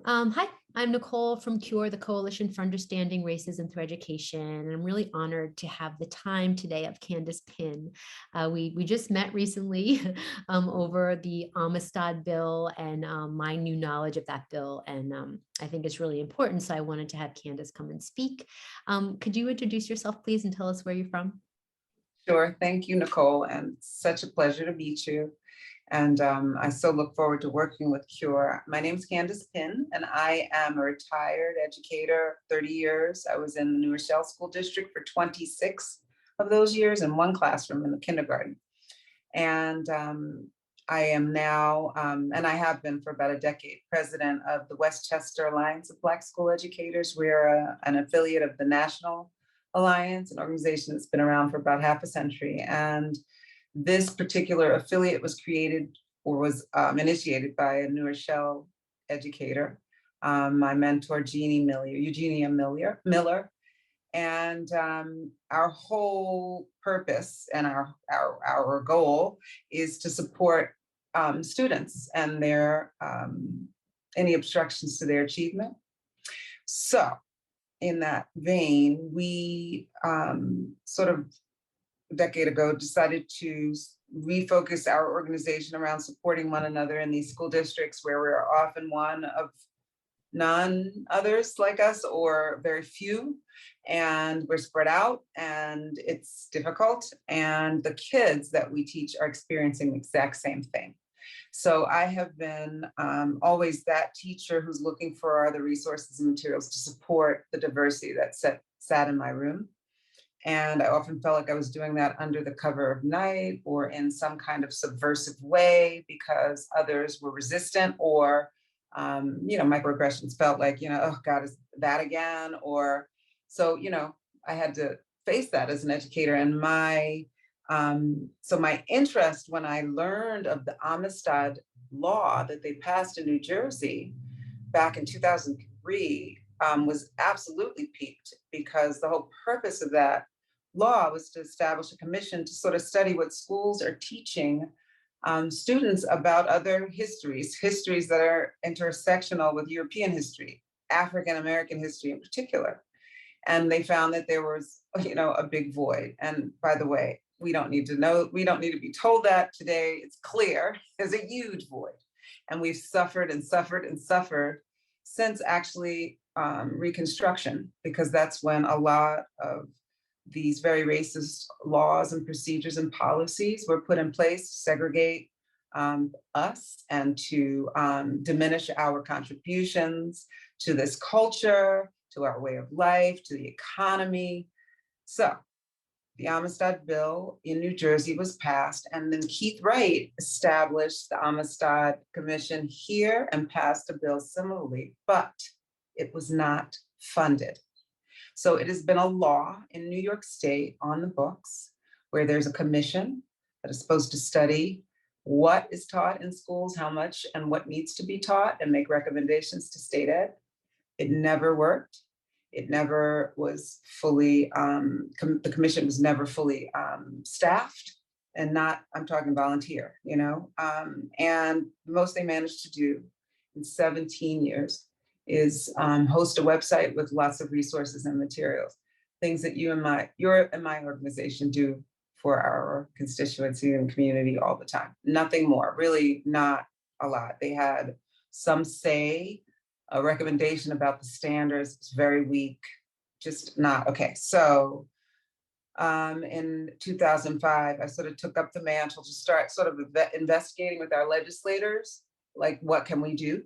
Hi, I'm Nicole from CURE, the Coalition for Understanding Racism Through Education. And I'm really honored to have the time today of Candace Pinn. We just met recently over the Amistad bill and my new knowledge of that bill. And I think it's really important. So I wanted to have Candace come and speak. Could you introduce yourself, please, and tell us where you're from? Sure. Thank you, Nicole, and such a pleasure to meet you. And I so look forward to working with CURE. My name is Candace Pinn, and I am a retired educator, 30 years. I was in the New Rochelle School District for 26 of those years in one classroom in the kindergarten. And I am now, and I have been for about a decade, president of the Westchester Alliance of Black School Educators. We're an affiliate of the National Alliance, an organization that's been around for about half a century. And this particular affiliate was created or was initiated by a New Rochelle educator, my mentor, Eugenia Miller. And our whole purpose and our goal is to support students and their any obstructions to their achievement. So in that vein, we sort of a decade ago decided to refocus our organization around supporting one another in these school districts where we're often one of none others like us or very few, and we're spread out and it's difficult, and the kids that we teach are experiencing the exact same thing. So I have been always that teacher who's looking for the resources and materials to support the diversity that sat in my room. And I often felt like I was doing that under the cover of night or in some kind of subversive way because others were resistant or, microaggressions felt like, oh God, is that again? Or so, I had to face that as an educator. And so my interest when I learned of the Amistad law that they passed in New Jersey back in 2003 was absolutely piqued because the whole purpose of that law was to establish a commission to sort of study what schools are teaching students about other histories that are intersectional with European history, African American history in particular. And they found that there was, a big void. And by the way, we don't need to be told that today. It's clear there's a huge void. And we've suffered and suffered and suffered since actually Reconstruction, because that's when a lot of these very racist laws and procedures and policies were put in place to segregate us and to diminish our contributions to this culture, to our way of life, to the economy. So the Amistad bill in New Jersey was passed, and then Keith Wright established the Amistad Commission here and passed a bill similarly, but it was not funded. So it has been a law in New York State on the books where there's a commission that is supposed to study what is taught in schools, how much and what needs to be taught, and make recommendations to state ed. It never worked. It never was fully, the commission was never fully staffed, and I'm talking volunteer, and the most they managed to do in 17 years is host a website with lots of resources and materials, things that your and my organization do for our constituency and community all the time. Nothing more, really not a lot. They had some say, a recommendation about the standards, it's very weak, just not, okay. So in 2005, I sort of took up the mantle to start sort of investigating with our legislators, like what can we do?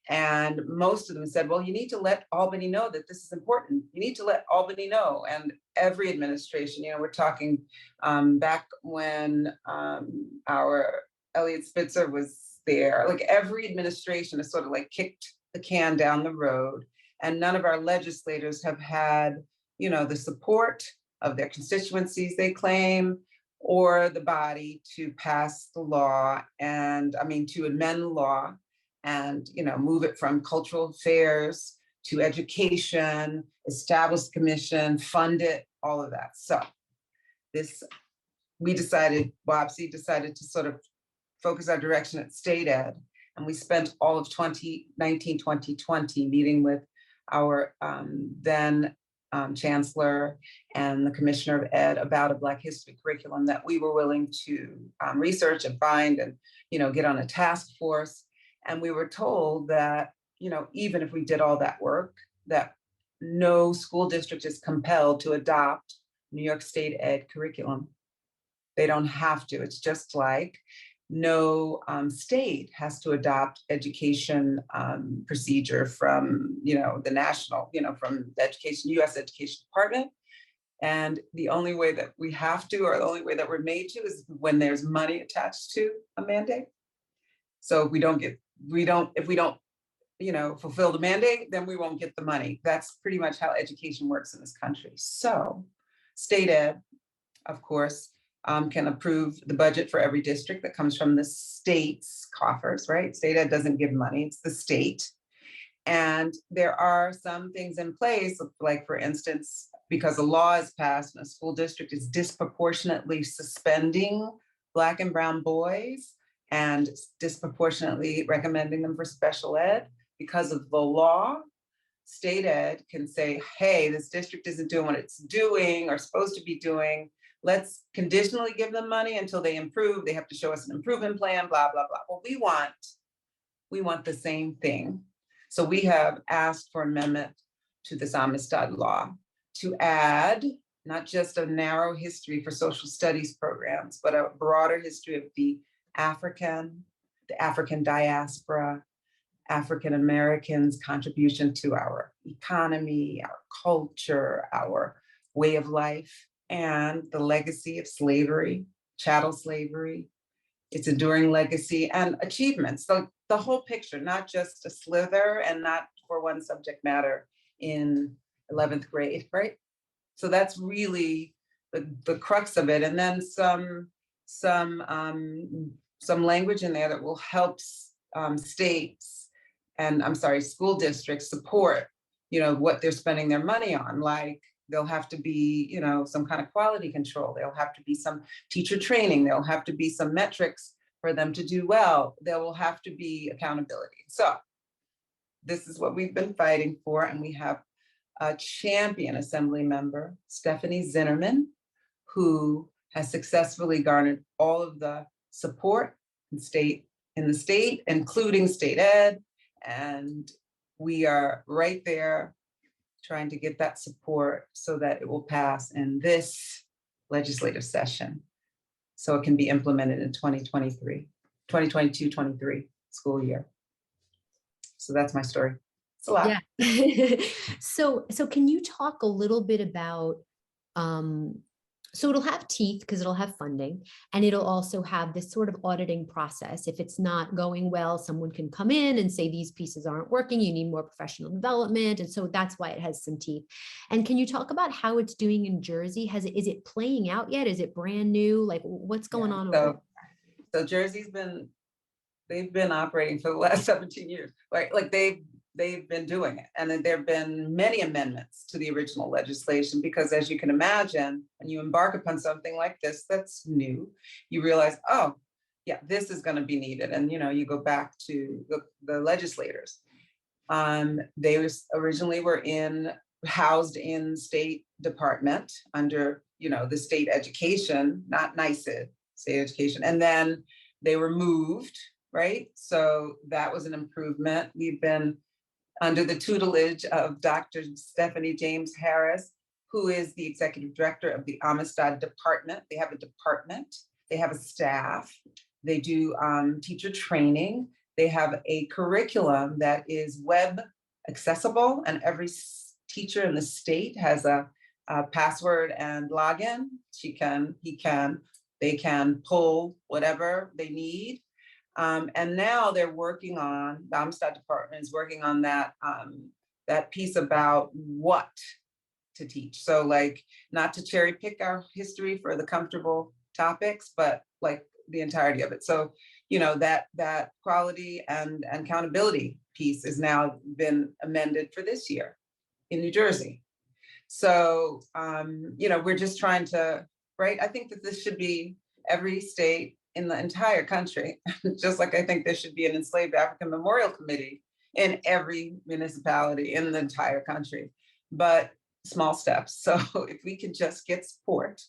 And most of them said, well, you need to let Albany know that this is important. You need to let Albany know. And every administration, we're talking back when our Elliot Spitzer was there, like every administration has sort of like kicked the can down the road. And none of our legislators have had, the support of their constituencies, they claim, or the body to pass the law and, to amend the law and move it from cultural affairs to education, establish the commission, fund it, all of that. So WOPC decided to sort of focus our direction at state ed. And we spent all of 2019, 2020 meeting with our then chancellor and the commissioner of ed about a Black history curriculum that we were willing to research and find and, get on a task force. And we were told that, even if we did all that work, that no school district is compelled to adopt New York State ed curriculum. They don't have to. It's just like no state has to adopt education procedure from, the national, from the U.S. Education Department. And the only way that we have to, or the only way that we're made to, is when there's money attached to a mandate. So if we don't, fulfill the mandate, then we won't get the money. That's pretty much how education works in this country. So state ed, of course, can approve the budget for every district that comes from the state's coffers, right? State ed doesn't give money, it's the state. And there are some things in place, like for instance, because a law is passed and a school district is disproportionately suspending Black and brown boys and disproportionately recommending them for special ed because of the law, state ed can say, hey, this district isn't doing what it's doing or supposed to be doing. Let's conditionally give them money until they improve. They have to show us an improvement plan, blah, blah, blah. Well, we want the same thing. So we have asked for amendment to this Amistad law to add not just a narrow history for social studies programs, but a broader history of the African diaspora, African Americans' contribution to our economy, our culture, our way of life, and the legacy of slavery, chattel slavery, its enduring legacy and achievements. So the whole picture, not just a slither and not for one subject matter in 11th grade, right? So that's really the crux of it. And then some language in there that will help states and school districts support, what they're spending their money on. Like there'll have to be, some kind of quality control. There'll have to be some teacher training. There'll have to be some metrics for them to do well. There will have to be accountability. So this is what we've been fighting for. And we have a champion assembly member, Stephanie Zinnerman, who has successfully garnered all of the support in the state, including state ed. And we are right there trying to get that support so that it will pass in this legislative session, so it can be implemented in 2022-23 school year. So that's my story. It's a lot. Yeah. So can you talk a little bit about, so it'll have teeth because it'll have funding, and it'll also have this sort of auditing process. If it's not going well, someone can come in and say, these pieces aren't working, you need more professional development. And so that's why it has some teeth. And can you talk about how it's doing in Jersey? Is it playing out yet? Is it brand new? Like what's going on over there? So Jersey's they've been operating for the last 17 years, right? Like they've been doing it. And then there have been many amendments to the original legislation, because as you can imagine, when you embark upon something like this, that's new, you realize, oh, yeah, this is going to be needed. And, you go back to the legislators. They originally were housed in State Department under, the state education, not NYSED, state education. And then they were moved, right? So that was an improvement. We've been under the tutelage of Dr. Stephanie James Harris, who is the executive director of the Amistad department. They have a department, they have a staff, they do teacher training, they have a curriculum that is web accessible, and every teacher in the state has a password and login. They can pull whatever they need. And now the Amistad department is working on that piece about what to teach. So like, not to cherry pick our history for the comfortable topics, but like the entirety of it. So, that quality and accountability piece is now been amended for this year in New Jersey. So, we're just trying to, right? I think that this should be every state, in the entire country, just like I think there should be an enslaved African memorial committee in every municipality in the entire country, but small steps. So if we could just get support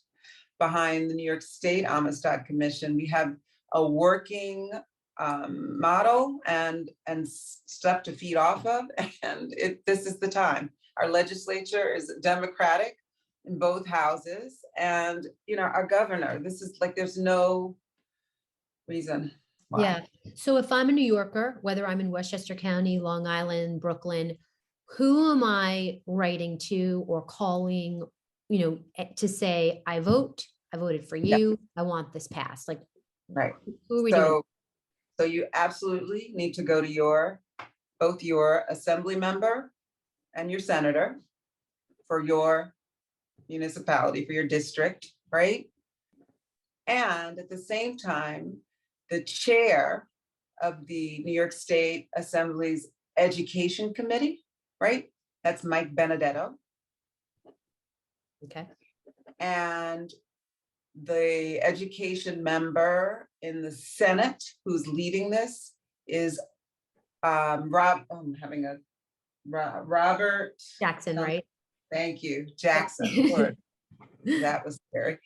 behind the New York State Amistad Commission, we have a working model and stuff to feed off of, and this is the time. Our legislature is Democratic in both houses, and our governor, this is like, there's no reason why. Yeah. So if I'm a New Yorker, whether I'm in Westchester County, Long Island, Brooklyn, who am I writing to or calling, to say, I voted for Yeah. you, I want this passed? Like, Right. who are we doing? So you absolutely need to go to both your assembly member and your senator for your municipality, for your district, right? And at the same time, the chair of the New York State Assembly's Education Committee, right? That's Mike Benedetto. Okay. And the education member in the Senate who's leading this is Robert Jackson, right? Thank you, Jackson. Lord, that was scary.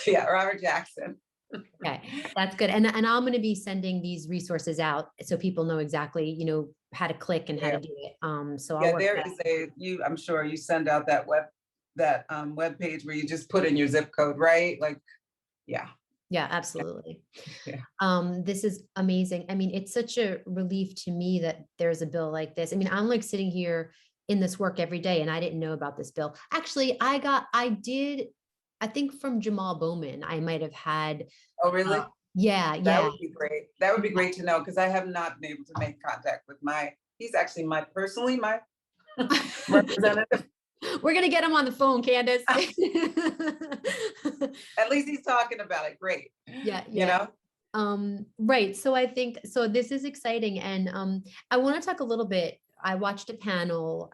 Yeah, Robert Jackson. Okay, that's good. And I'm going to be sending these resources out so people know exactly, how to click and how to do it. So I'll work there that. is I'm sure you send out that web page where you just put in your zip code, right? Like, yeah. Yeah, absolutely. Yeah. This is amazing. I mean, it's such a relief to me that there's a bill like this. I mean, I'm like sitting here in this work every day and I didn't know about this bill. Actually, I think from Jamal Bowman, I might have had. Oh, really? Yeah. That would be great. That would be great to know, because I have not been able to make contact with he's actually my representative. We're going to get him on the phone, Candace. At least he's talking about it. Great. Yeah. Right. So I think, so this is exciting. And I want to talk a little bit. I watched a panel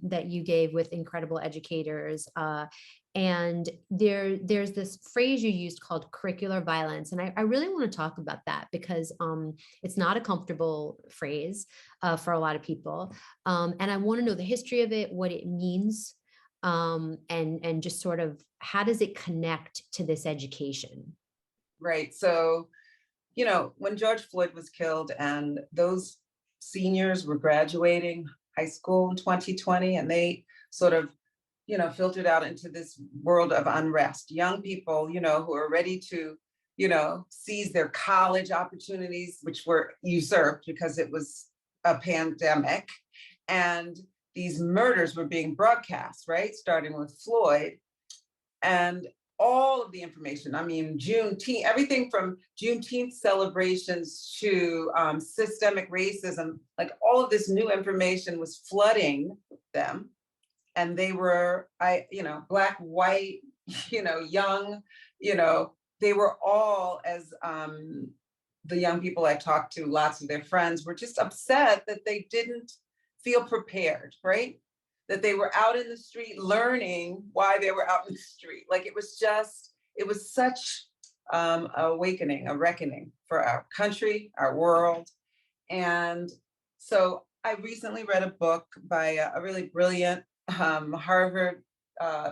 that you gave with incredible educators. And there's this phrase you used called curricular violence. And I really want to talk about that because it's not a comfortable phrase for a lot of people. And I want to know the history of it, what it means, and just sort of how does it connect to this education? Right. So, when George Floyd was killed and those seniors were graduating high school in 2020, and they sort of filtered out into this world of unrest. Young people, who are ready to, seize their college opportunities, which were usurped because it was a pandemic. And these murders were being broadcast, right? Starting with Floyd. And all of the information, I mean, Juneteenth, everything from Juneteenth celebrations to systemic racism, like all of this new information was flooding them. And they were, Black, white, young, they were all, as the young people I talked to, lots of their friends were just upset that they didn't feel prepared, right? That they were out in the street learning why they were out in the street. Like, it was such awakening, a reckoning for our country, our world. And so I recently read a book by a really brilliant Harvard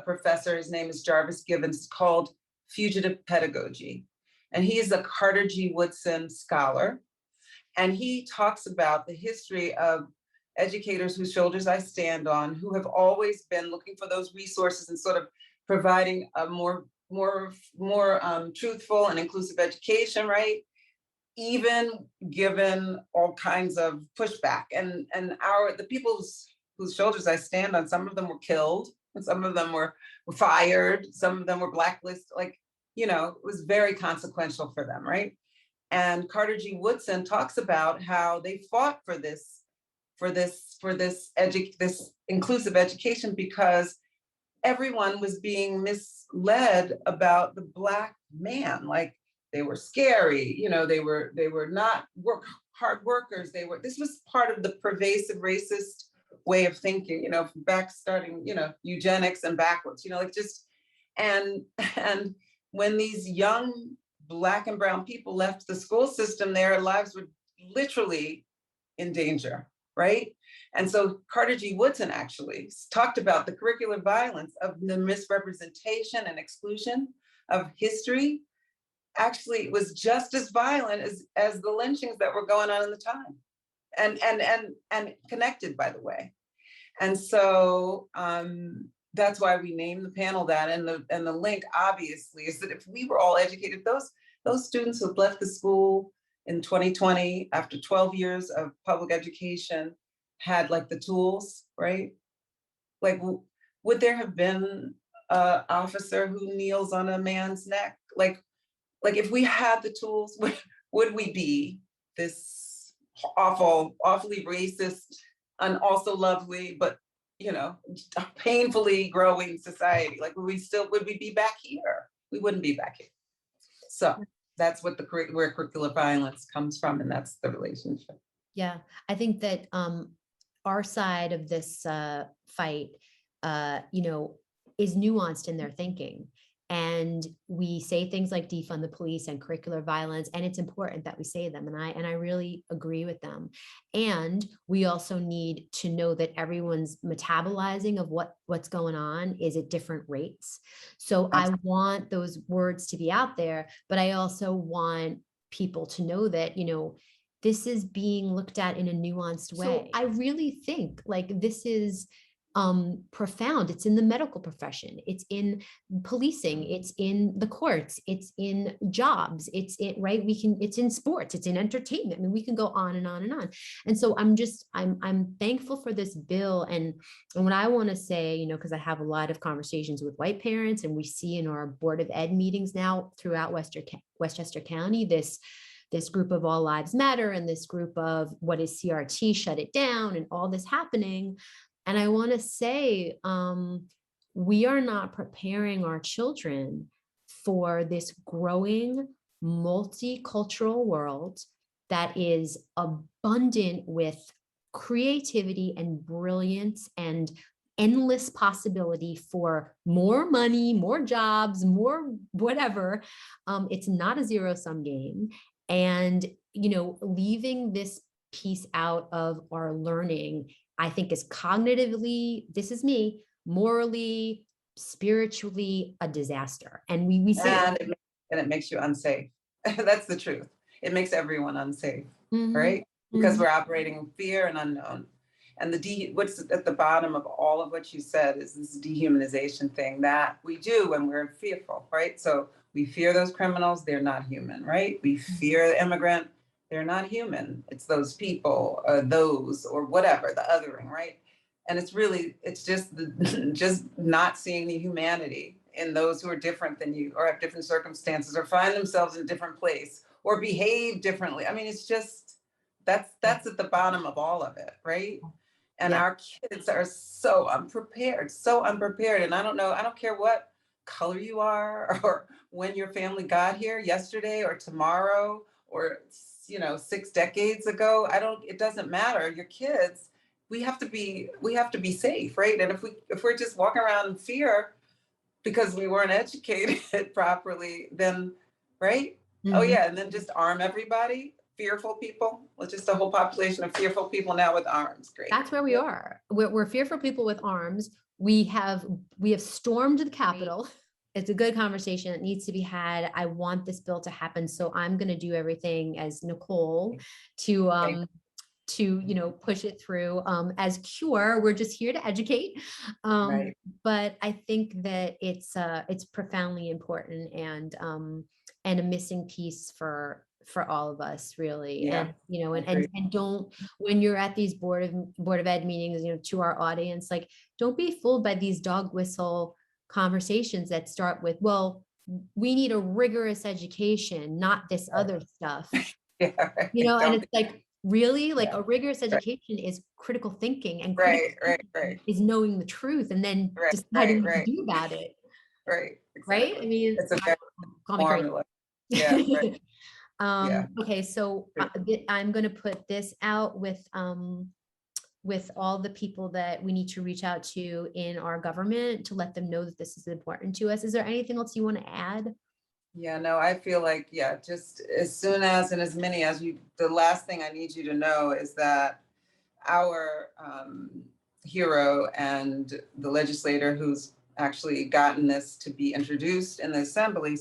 professor. His name is Jarvis Gibbons, called Fugitive Pedagogy. And he is a Carter G. Woodson scholar. And he talks about the history of educators whose shoulders I stand on, who have always been looking for those resources and sort of providing a more truthful and inclusive education, right? Even given all kinds of pushback. And the people whose shoulders I stand on, some of them were killed, and some of them were fired, some of them were blacklisted, it was very consequential for them, right? And Carter G. Woodson talks about how they fought for this inclusive education because everyone was being misled about the Black man. Like, they were scary, they were not hard workers. This was part of the pervasive racist way of thinking, starting eugenics and backwards, and when these young Black and brown people left the school system, their lives were literally in danger, right? And so Carter G. Woodson actually talked about the curricular violence of the misrepresentation and exclusion of history. Actually, it was just as violent as the lynchings that were going on in the time, and connected, by the way. And so that's why we named the panel that. And the link, obviously, is that if we were all educated, those students who left the school in 2020 after 12 years of public education had like the tools, right? Like, would there have been an officer who kneels on a man's neck? Like if we had the tools, would we be this awfully racist and also lovely, but painfully growing society? Like, would we be back here? We wouldn't be back here. So that's what where curricular violence comes from, and that's the relationship. Yeah, I think that our side of this fight, is nuanced in their thinking. And we say things like defund the police and curricular violence, and it's important that we say them. And I really agree with them. And we also need to know that everyone's metabolizing of what's going on is at different rates. So I want those words to be out there, but I also want people to know that, this is being looked at in a nuanced way. So I really think like this is profound. It's in the medical profession, it's in policing, it's in the courts, it's in jobs, it's in sports, it's in entertainment. I mean, we can go on and on and on. And so I'm thankful for this bill. And what I want to say, because I have a lot of conversations with white parents, and we see in our Board of Ed meetings now throughout Westchester County, this group of All Lives Matter and this group of what is CRT, shut it down, and all this happening. And I want to say, we are not preparing our children for this growing multicultural world that is abundant with creativity and brilliance and endless possibility for more money, more jobs, more whatever. It's not a zero-sum game. And, leaving this piece out of our learning, I think, is cognitively, this is me, morally, spiritually, a disaster. And we see it makes you unsafe. That's the truth. It makes everyone unsafe, right? Because we're operating in fear and unknown. And what's at the bottom of all of what you said is this dehumanization thing that we do when we're fearful, right? So we fear those criminals, they're not human, right? We fear the immigrant, they're not human. It's those people, those, or whatever, the othering, right? And it's just not seeing the humanity in those who are different than you, or have different circumstances, or find themselves in a different place, or behave differently. I mean, it's just, that's at the bottom of all of it, right? And our kids are so unprepared. And I don't care what color you are, or when your family got here, yesterday or tomorrow, or 6 decades ago. It doesn't matter. Your kids, we have to be safe, right? And if we're just walking around in fear because we weren't educated properly, then right? Oh yeah, and then just arm everybody. Fearful people, just a whole population of fearful people now with arms. Great. That's where we are. We're fearful people with arms. We have stormed the Capitol. It's a good conversation that needs to be had. I want this bill to happen, so I'm going to do everything as Nicole to push it through. As Cure, we're just here to educate. Right. But I think that it's profoundly important and a missing piece for all of us, really. Yeah. And don't, when you're at these board of ed meetings, to our audience, like, don't be fooled by these dog whistle conversations that start with, well, we need a rigorous education, not this other stuff. Yeah, right. And it's like, really, like, a rigorous education is critical thinking, and critical thinking is knowing the truth and then deciding what to do about it. Right. Exactly. Right. I mean, it's a formula. Yeah. Right. Okay, so I'm going to put this out with all the people that we need to reach out to in our government to let them know that this is important to us. Is there anything else you want to add? Yeah, no, I feel like, yeah, just as soon as and as many as you, the last thing I need you to know is that our hero and the legislator who's actually gotten this to be introduced in the assembly,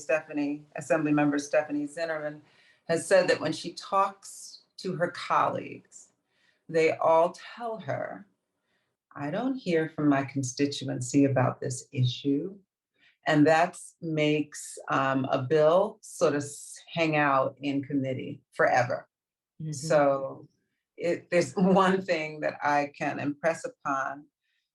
Assembly Member Stephanie Zinnerman, has said that when she talks to her colleagues, they all tell her, I don't hear from my constituency about this issue. And that makes a bill sort of hang out in committee forever. Mhm. So there's one thing that I can impress upon,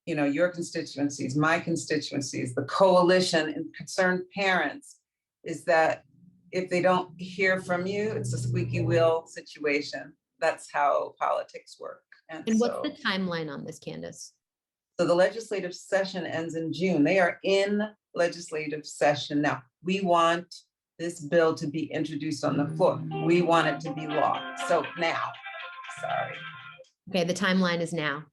your constituencies, my constituencies, the coalition and concerned parents, is that if they don't hear from you, it's a squeaky wheel situation. That's how politics work. And And what's the so timeline on this, Candace? so the legislative session ends in June. They are in legislative session now. We want this bill to be introduced on the floor. We want it to be law. So now, sorry, Okay, the timeline is now.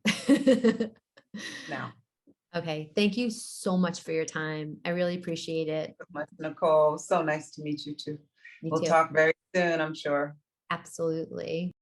now. Okay, thank you so much for your time. I really appreciate it. So much, Nicole. So nice to meet you too. Me We'll too. talk very soon, I'm sure. Absolutely.